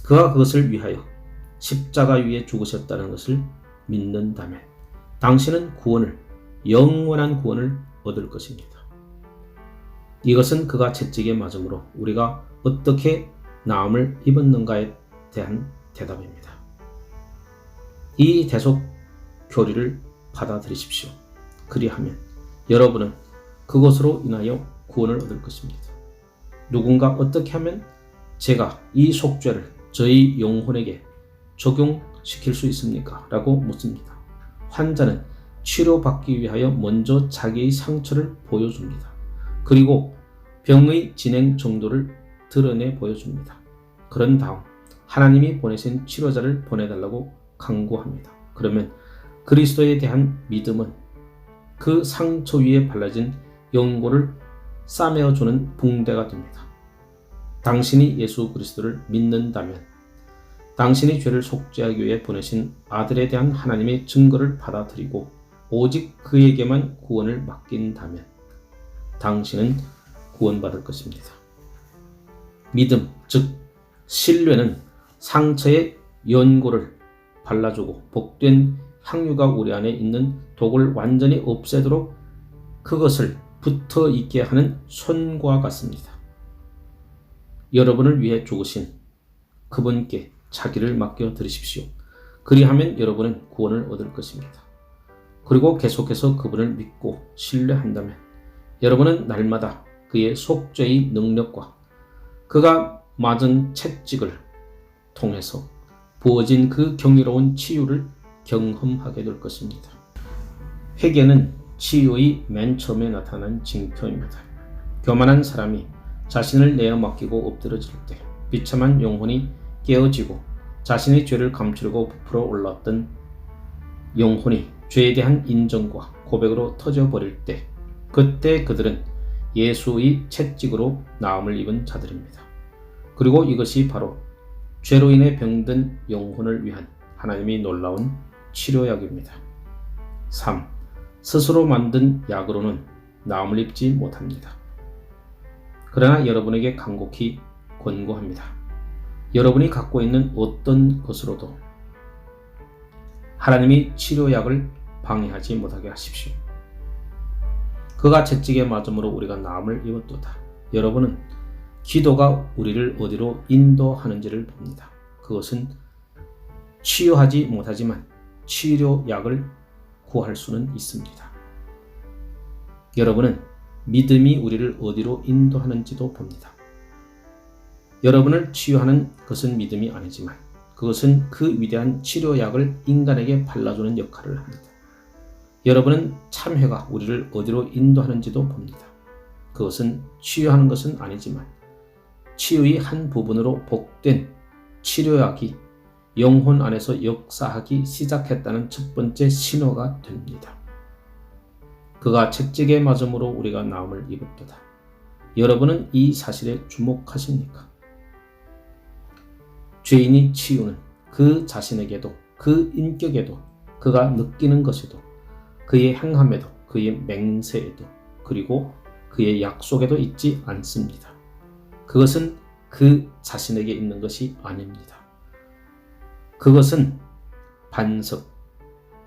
S1: 그가 그것을 위하여 십자가 위에 죽으셨다는 것을 믿는다면 당신은 구원을, 영원한 구원을 얻을 것입니다. 이것은 그가 채찍에 맞음으로 우리가 어떻게 나음을 입었는가에 대한 대답입니다. 이 대속 교리를 받아들이십시오. 그리하면 여러분은 그것으로 인하여 구원을 얻을 것입니다. 누군가 어떻게 하면 제가 이 속죄를 저희 영혼에게 적용시킬 수 있습니까? 라고 묻습니다. 환자는 치료받기 위하여 먼저 자기의 상처를 보여줍니다. 그리고 병의 진행 정도를 드러내 보여줍니다. 그런 다음 하나님이 보내신 치료자를 보내달라고 강구합니다. 그러면 그리스도에 대한 믿음은 그 상처 위에 발라진 연고를 싸매어주는 붕대가 됩니다. 당신이 예수 그리스도를 믿는다면, 당신이 죄를 속죄하기 위해 보내신 아들에 대한 하나님의 증거를 받아들이고 오직 그에게만 구원을 맡긴다면 당신은 구원받을 것입니다. 믿음, 즉 신뢰는 상처에 연고를 발라주고 복된 향유가 우리 안에 있는 독을 완전히 없애도록 그것을 붙어 있게 하는 손과 같습니다. 여러분을 위해 죽으신 그분께 자기를 맡겨 드리십시오. 그리하면 여러분은 구원을 얻을 것입니다. 그리고 계속해서 그분을 믿고 신뢰한다면 여러분은 날마다 그의 속죄의 능력과 그가 맞은 채찍을 통해서 부어진 그 경이로운 치유를 경험하게 될 것입니다. 회개는 치유의 맨 처음에 나타난 징표입니다. 교만한 사람이 자신을 내어 맡기고 엎드러질 때 비참한 영혼이 깨어지고 자신의 죄를 감추려고 부풀어 올랐던 영혼이 죄에 대한 인정과 고백으로 터져버릴 때, 그때 그들은 예수의 채찍으로 나음을 입은 자들입니다. 그리고 이것이 바로 죄로 인해 병든 영혼을 위한 하나님의 놀라운 치료약입니다. 3. 스스로 만든 약으로는 나음을 입지 못합니다. 그러나 여러분에게 간곡히 권고합니다. 여러분이 갖고 있는 어떤 것으로도 하나님이 치료약을 방해하지 못하게 하십시오. 그가 채찍에 맞음으로 우리가 나음을 입었도다. 여러분은 기도가 우리를 어디로 인도하는지를 봅니다. 그것은 치유하지 못하지만 치료약을 구할 수는 있습니다. 여러분은 믿음이 우리를 어디로 인도하는지도 봅니다. 여러분을 치유하는 것은 믿음이 아니지만 그것은 그 위대한 치료약을 인간에게 발라주는 역할을 합니다. 여러분은 참회가 우리를 어디로 인도하는지도 봅니다. 그것은 치유하는 것은 아니지만 치유의 한 부분으로 복된 치료약이 영혼 안에서 역사하기 시작했다는 첫 번째 신호가 됩니다. 그가 채찍에 맞음으로 우리가 나음을 입었도다. 여러분은 이 사실에 주목하십니까? 죄인이 치유는 그 자신에게도 그 인격에도 그가 느끼는 것에도 그의 행함에도 그의 맹세에도 그리고 그의 약속에도 있지 않습니다. 그것은 그 자신에게 있는 것이 아닙니다. 그것은 반석,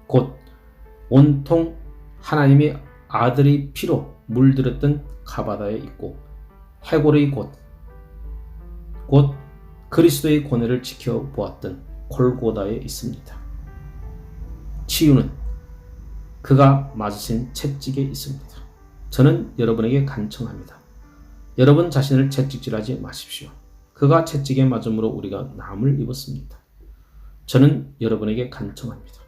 S1: 곧 온통 하나님의 아들의 피로 물들었던 가바다에 있고 해골의 곧 그리스도의 고뇌를 지켜보았던 골고다에 있습니다. 치유는 그가 맞으신 채찍에 있습니다. 저는 여러분에게 간청합니다. 여러분 자신을 채찍질하지 마십시오. 그가 채찍에 맞음으로 우리가 나음을 입었습니다. 저는 여러분에게 간청합니다.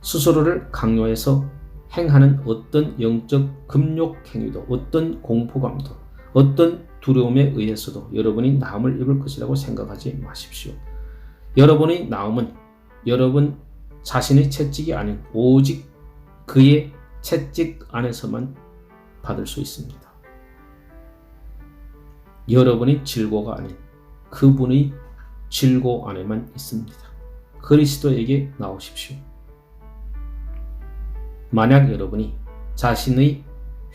S1: 스스로를 강요해서 행하는 어떤 영적 금욕 행위도, 어떤 공포감도, 어떤 두려움에 의해서도 여러분이 나음을 입을 것이라고 생각하지 마십시오. 여러분의 나음은 여러분 자신의 채찍이 아닌 오직 그의 채찍 안에서만 받을 수 있습니다. 여러분의 질고가 아닌 그분의 질고 안에만 있습니다. 그리스도에게 나오십시오. 만약 여러분이 자신의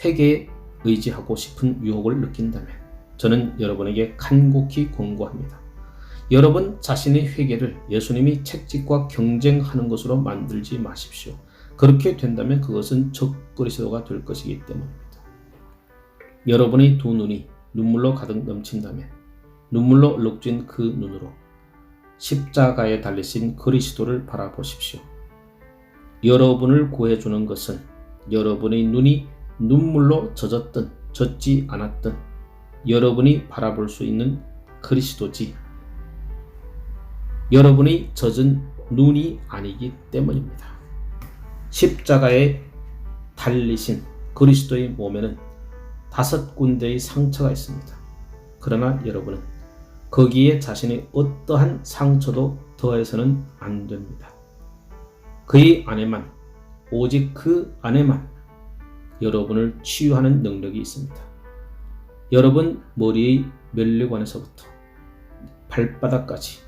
S1: 회개에 의지하고 싶은 유혹을 느낀다면 저는 여러분에게 간곡히 권고합니다. 여러분 자신의 회개를 예수님이 채찍과 경쟁하는 것으로 만들지 마십시오. 그렇게 된다면 그것은 적 그리스도가 될 것이기 때문입니다. 여러분의 두 눈이 눈물로 가득 넘친다면 눈물로 얼룩진 그 눈으로 십자가에 달리신 그리스도를 바라보십시오. 여러분을 구해주는 것은 여러분의 눈이 눈물로 젖었든 젖지 않았든 여러분이 바라볼 수 있는 그리스도지 여러분의 젖은 눈이 아니기 때문입니다. 십자가에 달리신 그리스도의 몸에는 5군데의 상처가 있습니다. 그러나 여러분은 거기에 자신의 어떠한 상처도 더해서는 안 됩니다. 그의 안에만, 오직 그 안에만 여러분을 치유하는 능력이 있습니다. 여러분 머리의 면류관에서부터 발바닥까지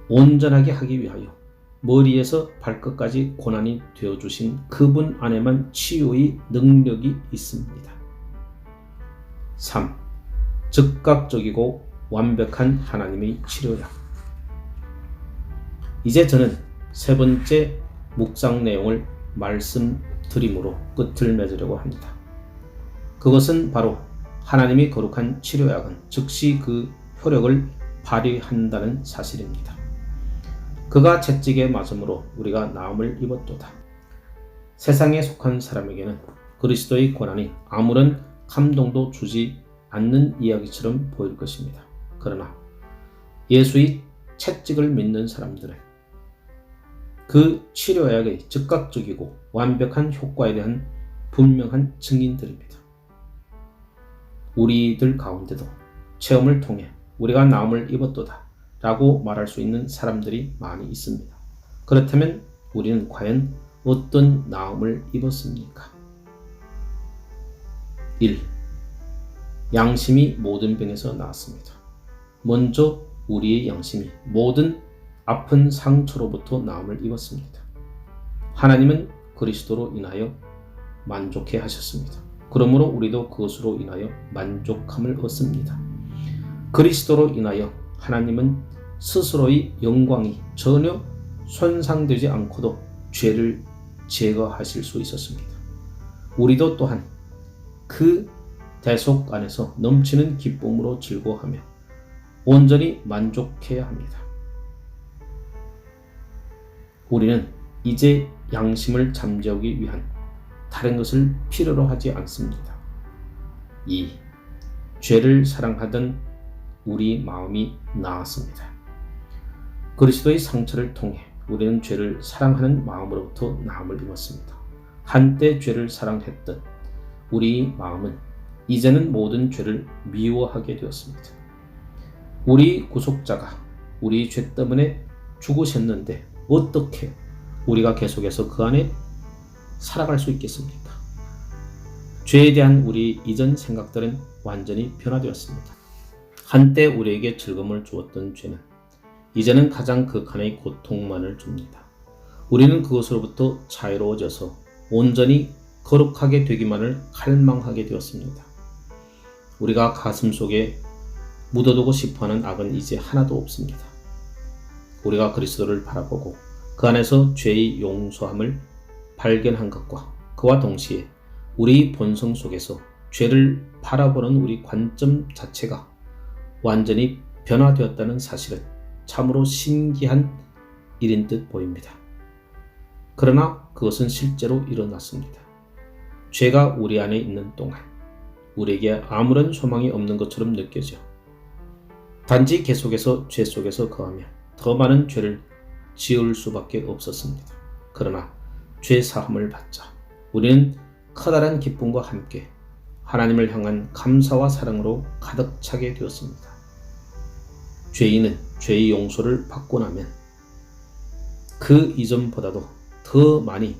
S1: 온전하게 하기 위하여 머리에서 발끝까지 고난이 되어주신 그분 안에만 치유의 능력이 있습니다. 3. 즉각적이고 완벽한 하나님의 치료약. 이제 저는 세 번째 묵상 내용을 말씀드림으로 끝을 맺으려고 합니다. 그것은 바로 하나님이 거룩한 치료약은 즉시 그 효력을 발휘한다는 사실입니다. 그가 채찍에 맞음으로 우리가 나음을 입었도다. 세상에 속한 사람에게는 그리스도의 고난이 아무런 감동도 주지 않는 이야기처럼 보일 것입니다. 그러나 예수의 채찍을 믿는 사람들은 그 치료약의 즉각적이고 완벽한 효과에 대한 분명한 증인들입니다. 우리들 가운데도 체험을 통해 우리가 나음을 입었도다 라고 말할 수 있는 사람들이 많이 있습니다. 그렇다면 우리는 과연 어떤 나음을 입었습니까? 1. 양심이 모든 병에서 나았습니다. 먼저 우리의 양심이 모든 아픈 상처로부터 나음을 입었습니다. 하나님은 그리스도로 인하여 만족해 하셨습니다. 그러므로 우리도 그것으로 인하여 만족함을 얻습니다. 그리스도로 인하여 하나님은 스스로의 영광이 전혀 손상되지 않고도 죄를 제거하실 수 있었습니다. 우리도 또한 그 대속 안에서 넘치는 기쁨으로 즐거워하며 온전히 만족해야 합니다. 우리는 이제 양심을 잠재우기 위한 다른 것을 필요로 하지 않습니다. 2. 죄를 사랑하던 우리 마음이 나았습니다. 그리스도의 상처를 통해 우리는 죄를 사랑하는 마음으로부터 나음을 입었습니다. 한때 죄를 사랑했던 우리 마음은 이제는 모든 죄를 미워하게 되었습니다. 우리 구속자가 우리 죄 때문에 죽으셨는데 어떻게 우리가 계속해서 그 안에 살아갈 수 있겠습니까? 죄에 대한 우리 이전 생각들은 완전히 변화되었습니다. 한때 우리에게 즐거움을 주었던 죄는 이제는 가장 극한의 고통만을 줍니다. 우리는 그것으로부터 자유로워져서 온전히 거룩하게 되기만을 갈망하게 되었습니다. 우리가 가슴속에 묻어두고 싶어하는 악은 이제 하나도 없습니다. 우리가 그리스도를 바라보고 그 안에서 죄의 용서함을 발견한 것과 그와 동시에 우리 본성 속에서 죄를 바라보는 우리 관점 자체가 완전히 변화되었다는 사실은 참으로 신기한 일인 듯 보입니다. 그러나 그것은 실제로 일어났습니다. 죄가 우리 안에 있는 동안 우리에게 아무런 소망이 없는 것처럼 느껴져 단지 계속해서 죄 속에서 거하며 더 많은 죄를 지을 수밖에 없었습니다. 그러나 죄 사함을 받자 우리는 커다란 기쁨과 함께 하나님을 향한 감사와 사랑으로 가득 차게 되었습니다. 죄인은 죄의 용서를 받고 나면 그 이전보다도 더 많이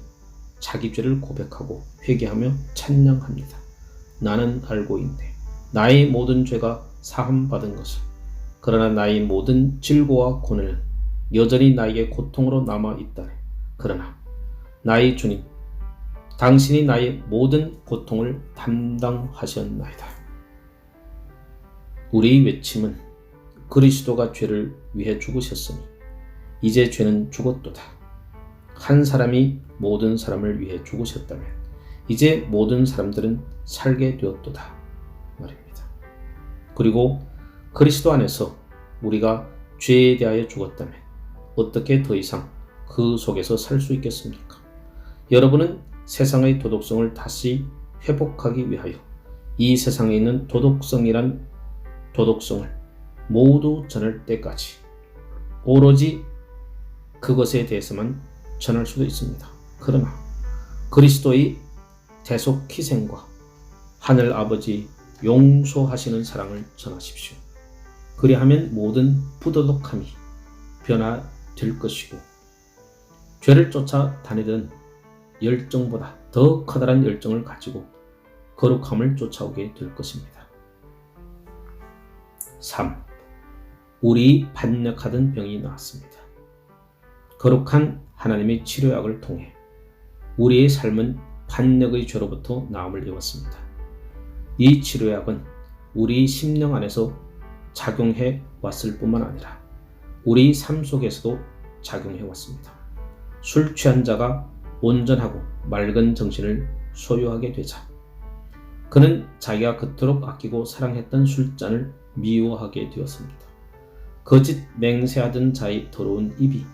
S1: 자기 죄를 고백하고 회개하며 찬양합니다. 나는 알고 있네. 나의 모든 죄가 사함받은 것을. 그러나 나의 모든 질고와 고뇌는 여전히 나에게 고통으로 남아있다네. 그러나 나의 주님, 당신이 나의 모든 고통을 담당하셨나이다. 우리의 외침은 그리스도가 죄를 위해 죽으셨으니 이제 죄는 죽었도다. 한 사람이 모든 사람을 위해 죽으셨다면 이제 모든 사람들은 살게 되었도다 말입니다. 그리고 그리스도 안에서 우리가 죄에 대하여 죽었다면 어떻게 더 이상 그 속에서 살 수 있겠습니까? 여러분은 세상의 도덕성을 다시 회복하기 위하여 이 세상에 있는 도덕성이란 도덕성을 모두 전할 때까지 오로지 그것에 대해서만 전할 수도 있습니다. 그러나 그리스도의 대속 희생과 하늘 아버지 용서하시는 사랑을 전하십시오. 그리하면 모든 부도덕함이 변화될 것이고 죄를 쫓아 다니던 열정보다 더 커다란 열정을 가지고 거룩함을 쫓아오게 될 것입니다. 3. 우리 반역하던 병이 나았습니다. 거룩한 하나님의 치료약을 통해 우리의 삶은 반역의 죄로부터 나음을 입었습니다. 이 치료약은 우리 심령 안에서 작용해 왔을 뿐만 아니라 우리 삶 속에서도 작용해 왔습니다. 술 취한 자가 온전하고 맑은 정신을 소유하게 되자 그는 자기가 그토록 아끼고 사랑했던 술잔을 미워하게 되었습니다. 거짓 맹세하던 자의 더러운 입이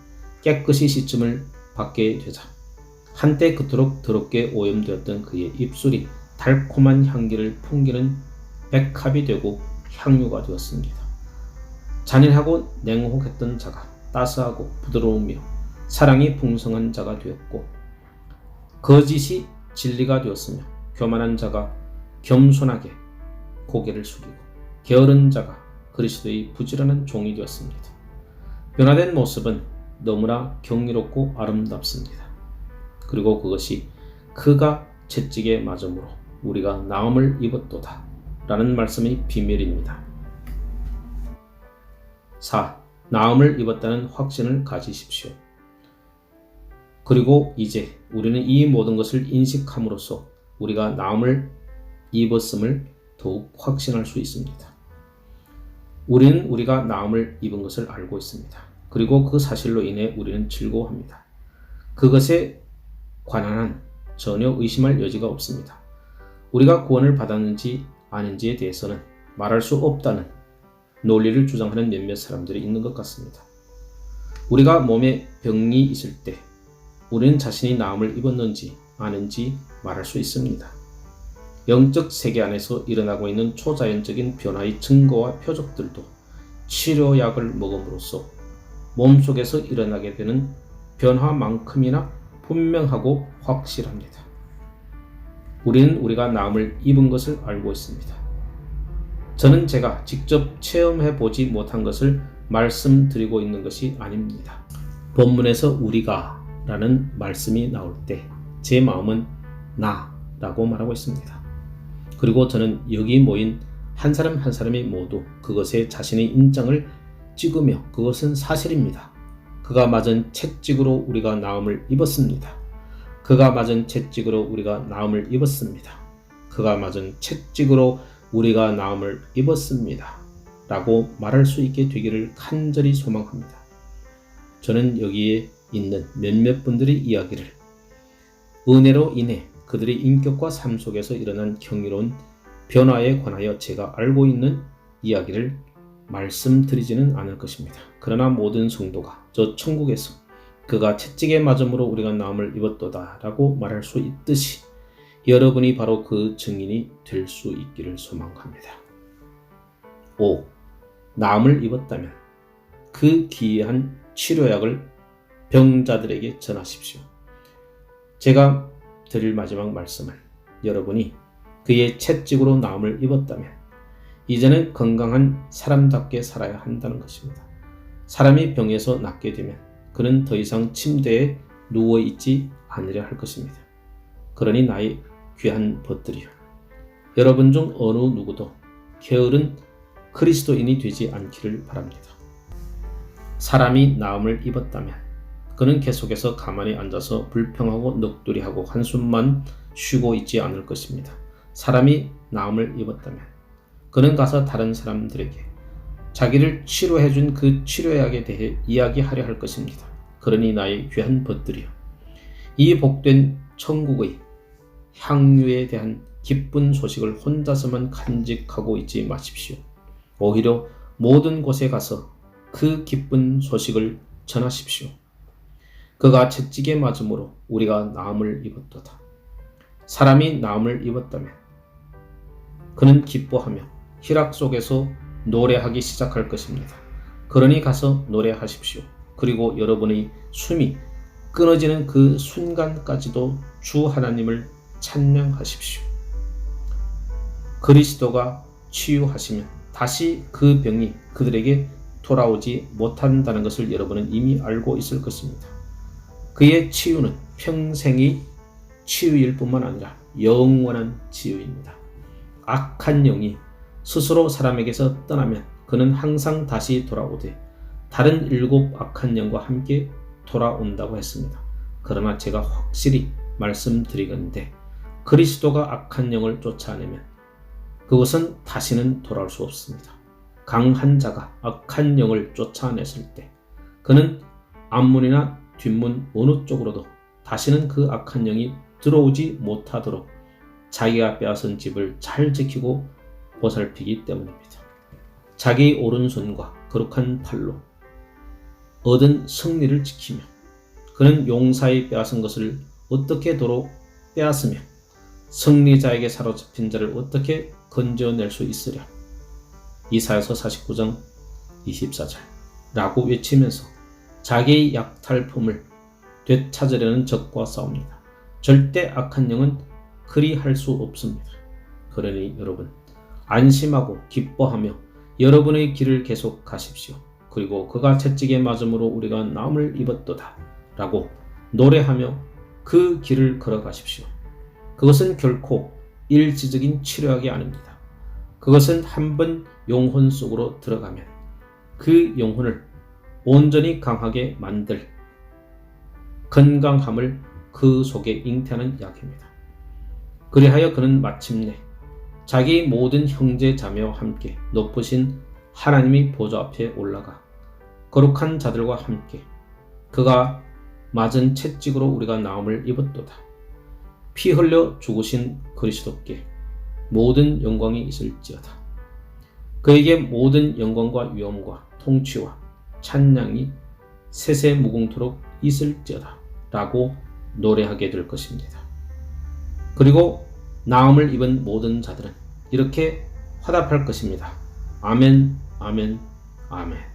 S1: 깨끗이 씻음을 받게 되자 한때 그토록 더럽게 오염되었던 그의 입술이 달콤한 향기를 풍기는 백합이 되고 향유가 되었습니다. 잔인하고 냉혹했던 자가 따스하고 부드러우며 사랑이 풍성한 자가 되었고 거짓이 진리가 되었으며 교만한 자가 겸손하게 고개를 숙이고 게으른 자가 그리스도의 부지런한 종이 되었습니다. 변화된 모습은 너무나 경이롭고 아름답습니다. 그리고 그것이 그가 채찍에 맞음으로 우리가 나음을 입었도다 라는 말씀의 비밀입니다. 4. 나음을 입었다는 확신을 가지십시오. 그리고 이제 우리는 이 모든 것을 인식함으로써 우리가 나음을 입었음을 더욱 확신할 수 있습니다. 우리는 우리가 나음을 입은 것을 알고 있습니다. 그리고 그 사실로 인해 우리는 즐거워합니다. 그것에 관한 한 전혀 의심할 여지가 없습니다. 우리가 구원을 받았는지 아닌지에 대해서는 말할 수 없다는 논리를 주장하는 몇몇 사람들이 있는 것 같습니다. 우리가 몸에 병이 있을 때 우리는 자신이 나음을 입었는지 아닌지 말할 수 있습니다. 영적 세계 안에서 일어나고 있는 초자연적인 변화의 증거와 표적들도 치료약을 먹음으로써 몸속에서 일어나게 되는 변화만큼이나 분명하고 확실합니다. 우리는 우리가 나음을 입은 것을 알고 있습니다. 저는 제가 직접 체험해 보지 못한 것을 말씀드리고 있는 것이 아닙니다. 본문에서 우리가 라는 말씀이 나올 때 제 마음은 나 라고 말하고 있습니다. 그리고 저는 여기 모인 한 사람 한 사람이 모두 그것에 자신의 인장을 찍으며 그것은 사실입니다. 그가 맞은 채찍으로 우리가 나음을 입었습니다. 그가 맞은 채찍으로 우리가 나음을 입었습니다. 그가 맞은 채찍으로 우리가 나음을 입었습니다. 라고 말할 수 있게 되기를 간절히 소망합니다. 저는 여기에 있는 몇몇 분들의 이야기를 은혜로 인해 그들의 인격과 삶 속에서 일어난 경이로운 변화에 관하여 제가 알고 있는 이야기를 말씀드리지는 않을 것입니다. 그러나 모든 성도가 저 천국에서 그가 채찍에 맞음으로 우리가 나음을 입었도다 라고 말할 수 있듯이 여러분이 바로 그 증인이 될 수 있기를 소망합니다. 5. 나음을 입었다면 그 기이한 치료약을 병자들에게 전하십시오. 제가 드릴 마지막 말씀은 여러분이 그의 채찍으로 나음을 입었다면 이제는 건강한 사람답게 살아야 한다는 것입니다. 사람이 병에서 낫게 되면 그는 더 이상 침대에 누워있지 않으려 할 것입니다. 그러니 나의 귀한 벗들이여, 여러분 중 어느 누구도 게으른 그리스도인이 되지 않기를 바랍니다. 사람이 나음을 입었다면 그는 계속해서 가만히 앉아서 불평하고 넋두리하고 한숨만 쉬고 있지 않을 것입니다. 사람이 나음을 입었다면 그는 가서 다른 사람들에게 자기를 치료해준 그 치료약에 대해 이야기하려 할 것입니다. 그러니 나의 귀한 벗들이여, 이 복된 천국의 향유에 대한 기쁜 소식을 혼자서만 간직하고 있지 마십시오. 오히려 모든 곳에 가서 그 기쁜 소식을 전하십시오. 그가 채찍에 맞음으로 우리가 나음을 입었도다. 사람이 나음을 입었다면 그는 기뻐하며 희락 속에서 노래하기 시작할 것입니다. 그러니 가서 노래하십시오. 그리고 여러분의 숨이 끊어지는 그 순간까지도 주 하나님을 찬양하십시오. 그리스도가 치유하시면 다시 그 병이 그들에게 돌아오지 못한다는 것을 여러분은 이미 알고 있을 것입니다. 그의 치유는 평생의 치유일 뿐만 아니라 영원한 치유입니다. 악한 영이 스스로 사람에게서 떠나면 그는 항상 다시 돌아오되 다른 7 악한 영과 함께 돌아온다고 했습니다. 그러나 제가 확실히 말씀드리건대 그리스도가 악한 영을 쫓아내면 그것은 다시는 돌아올 수 없습니다. 강한 자가 악한 영을 쫓아냈을 때 그는 앞문이나 뒷문 어느 쪽으로도 다시는 그 악한 영이 들어오지 못하도록 자기가 빼앗은 집을 잘 지키고 보살피기 때문입니다. 자기 오른손과 거룩한 팔로 얻은 승리를 지키며 그는 용사의 빼앗은 것을 어떻게 도로 빼앗으며 승리자에게 사로잡힌 자를 어떻게 건져낼 수 있으랴. 이사야서 49장 24절 라고 외치면서 자기의 약탈품을 되찾으려는 적과 싸웁니다. 절대 악한 영은 그리할 수 없습니다. 그러니 여러분 안심하고 기뻐하며 여러분의 길을 계속 가십시오. 그리고 그가 채찍에 맞음으로 우리가 나음을 입었도다 라고 노래하며 그 길을 걸어가십시오. 그것은 결코 일시적인 치료약이 아닙니다. 그것은 한번 영혼 속으로 들어가면 그 영혼을 온전히 강하게 만들 건강함을 그 속에 잉태하는 약입니다. 그리하여 그는 마침내 자기 모든 형제 자매와 함께 높으신 하나님의 보좌 앞에 올라가 거룩한 자들과 함께 그가 맞은 채찍으로 우리가 나음을 입었도다. 피 흘려 죽으신 그리스도께 모든 영광이 있을지어다. 그에게 모든 영광과 위엄과 통치와 찬양이 세세무궁토록 있을지어다 라고 노래하게 될 것입니다. 그리고 나음을 입은 모든 자들은 이렇게 화답할 것입니다. 아멘, 아멘, 아멘.